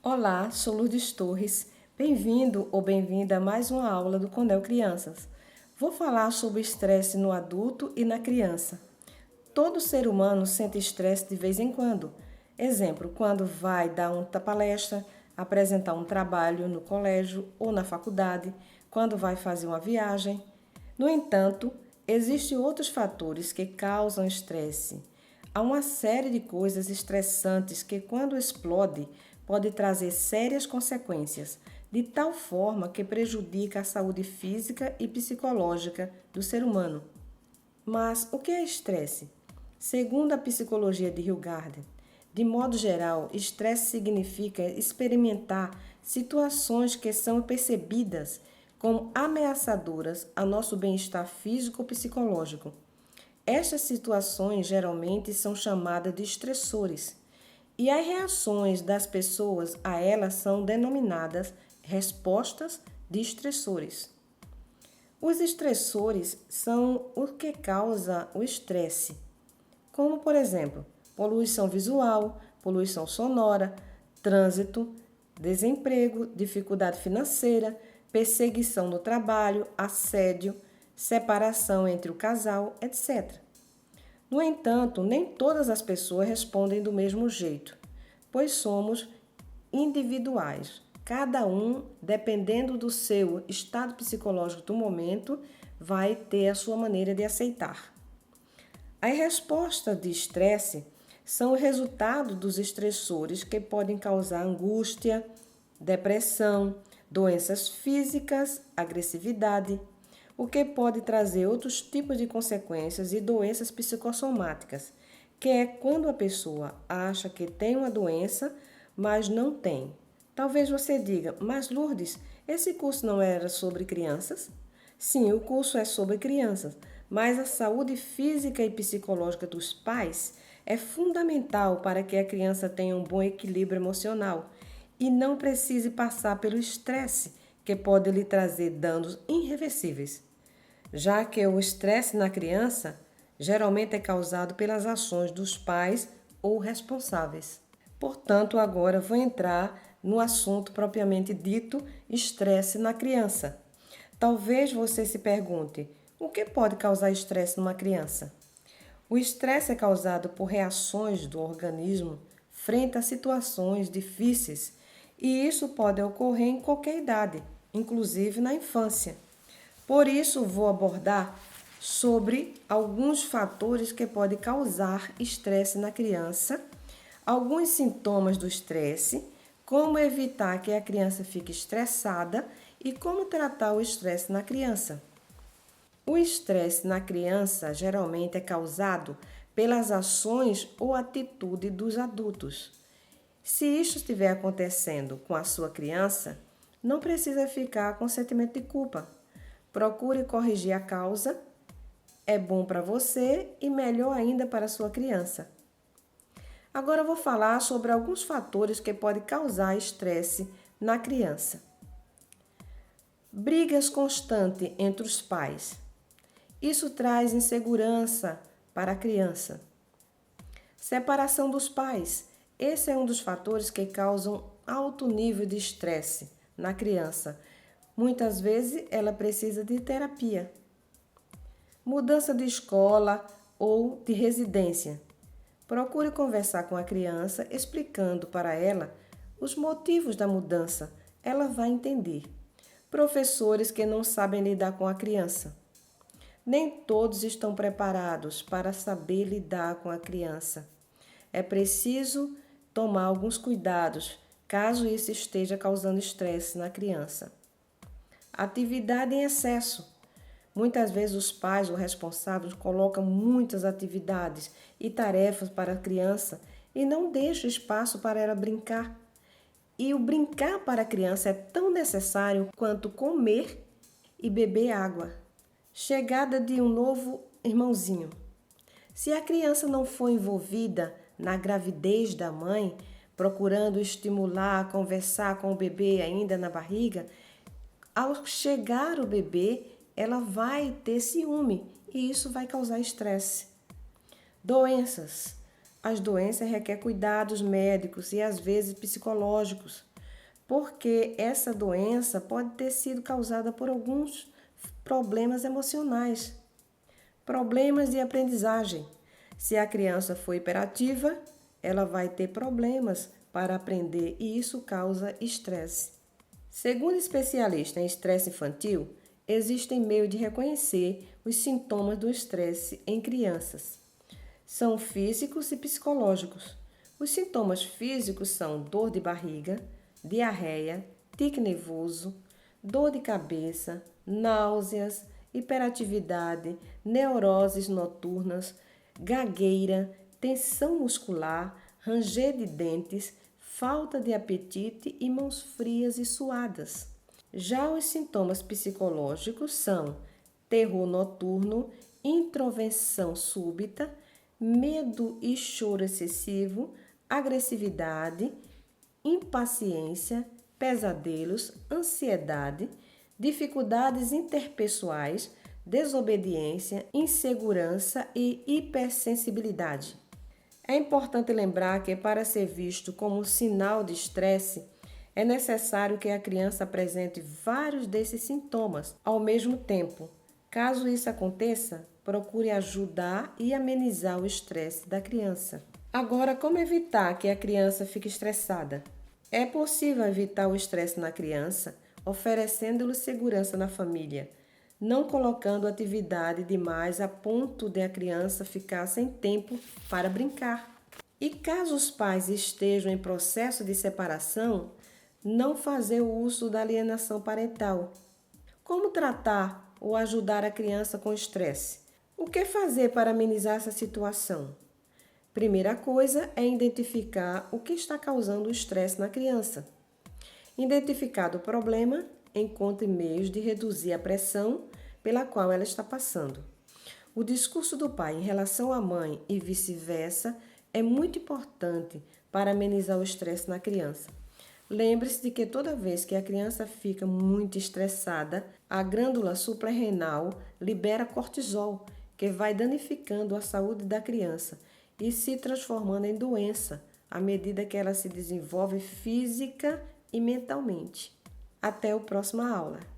Olá, sou Lourdes Torres. Bem-vindo ou bem-vinda a mais uma aula do Conel Crianças. Vou falar sobre estresse no adulto e na criança. Todo ser humano sente estresse de vez em quando. Exemplo, quando vai dar uma palestra, apresentar um trabalho no colégio ou na faculdade, quando vai fazer uma viagem. No entanto, existem outros fatores que causam estresse. Há uma série de coisas estressantes que, quando explode, pode trazer sérias consequências, de tal forma que prejudica a saúde física e psicológica do ser humano. Mas o que é estresse? Segundo a psicologia de Hilgard, de modo geral, estresse significa experimentar situações que são percebidas como ameaçadoras ao nosso bem-estar físico ou psicológico. Estas situações geralmente são chamadas de estressores, e as reações das pessoas a elas são denominadas respostas de estressores. Os estressores são o que causa o estresse, como, por exemplo, poluição visual, poluição sonora, trânsito, desemprego, dificuldade financeira, perseguição no trabalho, assédio, separação entre o casal, etc. No entanto, nem todas as pessoas respondem do mesmo jeito, pois somos individuais. Cada um, dependendo do seu estado psicológico do momento, vai ter a sua maneira de aceitar. As respostas de estresse são o resultado dos estressores que podem causar angústia, depressão, doenças físicas, agressividade, o que pode trazer outros tipos de consequências e doenças psicossomáticas, que é quando a pessoa acha que tem uma doença, mas não tem. Talvez você diga, mas Lourdes, esse curso não era sobre crianças? Sim, o curso é sobre crianças, mas a saúde física e psicológica dos pais é fundamental para que a criança tenha um bom equilíbrio emocional e não precise passar pelo estresse que pode lhe trazer danos irreversíveis, já que o estresse na criança geralmente é causado pelas ações dos pais ou responsáveis. Portanto, agora vou entrar no assunto propriamente dito, estresse na criança. Talvez você se pergunte, o que pode causar estresse numa criança? O estresse é causado por reações do organismo frente a situações difíceis, e isso pode ocorrer em qualquer idade, inclusive na infância. Por isso, vou abordar sobre alguns fatores que podem causar estresse na criança, alguns sintomas do estresse, como evitar que a criança fique estressada e como tratar o estresse na criança. O estresse na criança geralmente é causado pelas ações ou atitude dos adultos. Se isso estiver acontecendo com a sua criança, não precisa ficar com sentimento de culpa. Procure corrigir a causa. É bom para você e melhor ainda para a sua criança. Agora eu vou falar sobre alguns fatores que podem causar estresse na criança. Brigas constantes entre os pais. Isso traz insegurança para a criança. Separação dos pais. Esse é um dos fatores que causam alto nível de estresse na criança. Muitas vezes ela precisa de terapia. Mudança de escola ou de residência. Procure conversar com a criança explicando para ela os motivos da mudança. Ela vai entender. Professores que não sabem lidar com a criança. Nem todos estão preparados para saber lidar com a criança. É preciso tomar alguns cuidados caso isso esteja causando estresse na criança. Atividade em excesso. Muitas vezes os pais ou responsáveis colocam muitas atividades e tarefas para a criança e não deixam espaço para ela brincar. E o brincar para a criança é tão necessário quanto comer e beber água. Chegada de um novo irmãozinho. Se a criança não for envolvida na gravidez da mãe, procurando estimular, conversar com o bebê ainda na barriga, ao chegar o bebê, ela vai ter ciúme e isso vai causar estresse. Doenças. As doenças requerem cuidados médicos e às vezes psicológicos. porque essa doença pode ter sido causada por alguns problemas emocionais, problemas de aprendizagem. Se a criança for hiperativa, ela vai ter problemas para aprender e isso causa estresse. Segundo especialistas em estresse infantil, existem meios de reconhecer os sintomas do estresse em crianças. São físicos e psicológicos. Os sintomas físicos são dor de barriga, diarreia, tique nervoso, dor de cabeça, náuseas, hiperatividade, neuroses noturnas, gagueira, tensão muscular, ranger de dentes, falta de apetite e mãos frias e suadas. Já os sintomas psicológicos são terror noturno, introversão súbita, medo e choro excessivo, agressividade, impaciência, pesadelos, ansiedade, dificuldades interpessoais, desobediência, insegurança e hipersensibilidade. É importante lembrar que, para ser visto como sinal de estresse, é necessário que a criança apresente vários desses sintomas ao mesmo tempo. Caso isso aconteça, procure ajudar e amenizar o estresse da criança. Agora, como evitar que a criança fique estressada? É possível evitar o estresse na criança oferecendo-lhe segurança na família, não colocando atividade demais a ponto de a criança ficar sem tempo para brincar. E caso os pais estejam em processo de separação, não fazer o uso da alienação parental. Como tratar ou ajudar a criança com estresse? O que fazer para amenizar essa situação? Primeira coisa é identificar o que está causando o estresse na criança. Identificado o problema, encontre meios de reduzir a pressão pela qual ela está passando. O discurso do pai em relação à mãe e vice-versa é muito importante para amenizar o estresse na criança. Lembre-se de que toda vez que a criança fica muito estressada, a glândula suprarrenal libera cortisol, que vai danificando a saúde da criança e se transformando em doença à medida que ela se desenvolve física e mentalmente. Até a próxima aula!